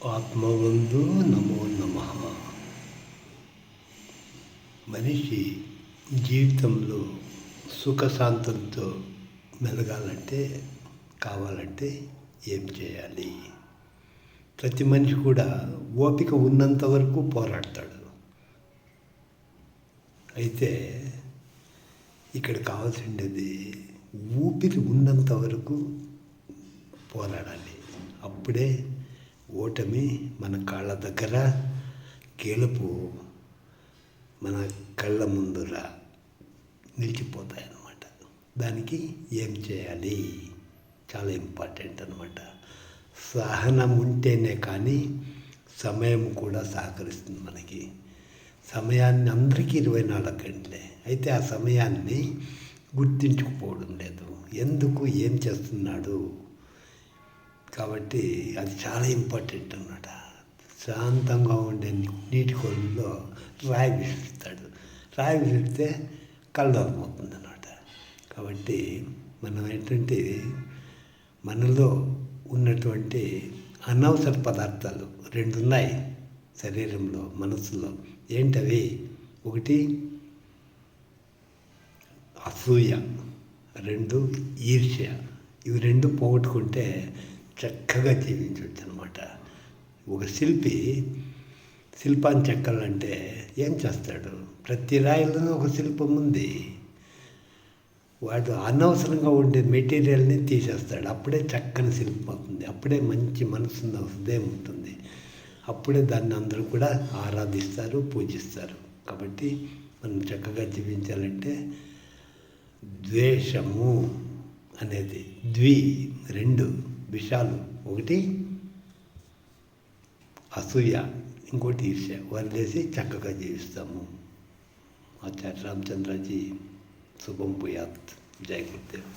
ఆత్మబంధు నమో నమ. మనిషి జీవితంలో సుఖశాంతులతో మెలగాలంటే కావాలంటే ఏం చేయాలి? ప్రతి మనిషి కూడా ఓపిక ఉన్నంత వరకు పోరాడతాడు. అయితే ఇక్కడ కావాల్సిండేది ఊపిరి ఉన్నంత వరకు పోరాడాలి. అప్పుడే ఓటమి మన కాళ్ళ దగ్గర, గెలుపు మన కళ్ళ ముందర నిలిచిపోతాయి అన్నమాట. దానికి ఏం చేయాలి? చాలా ఇంపార్టెంట్ అన్నమాట. సహనం ఉంటేనే కానీ సమయం కూడా సహకరిస్తుంది మనకి. సమయాన్ని అందరికీ 24 గంటలే. అయితే ఆ సమయాన్ని గుర్తించుకుపోవడం లేదు. ఎందుకు, ఏం చేస్తున్నాడు? కాబట్టి అది చాలా ఇంపార్టెంట్ అన్నమాట. శాంతంగా ఉండే నీటి కొలులో రాయి విసిరిస్తాడు. రాయి విసిరితే కలదోరమవుతుంది అన్నమాట. కాబట్టి మనం ఏంటంటే మనలో ఉన్నటువంటి అనవసర పదార్థాలు 2 ఉన్నాయి శరీరంలో, మనసులో. ఏంటవి? ఒకటి అసూయ, 2 ఈర్ష్య. ఇవి 2 పోగొట్టుకుంటే చక్కగా జీవించవచ్చు అన్నమాట. ఒక శిల్పాన్ని చెక్కాలంటే ఏం చేస్తాడు? ప్రతి రాయిలోనూ ఒక శిల్పం ఉంది. వాడు అనవసరంగా ఉండే మెటీరియల్ని తీసేస్తాడు. అప్పుడే చక్కని శిల్పం అవుతుంది. అప్పుడే మంచి మనసున్న హృదయం ఉంటుంది. అప్పుడే దాన్ని అందరూ కూడా ఆరాధిస్తారు, పూజిస్తారు. కాబట్టి మనం చక్కగా జీవించాలంటే ద్వేషము అనేది 2 విషయాలు. ఒకటి అసూయ, ఇంకోటి ఈర్ష్య వదిలేసి చక్కగా జీవిస్తాము. ఆచార్య రామచంద్రజీ శుభం భూయాత్. జై గురుదేవ్.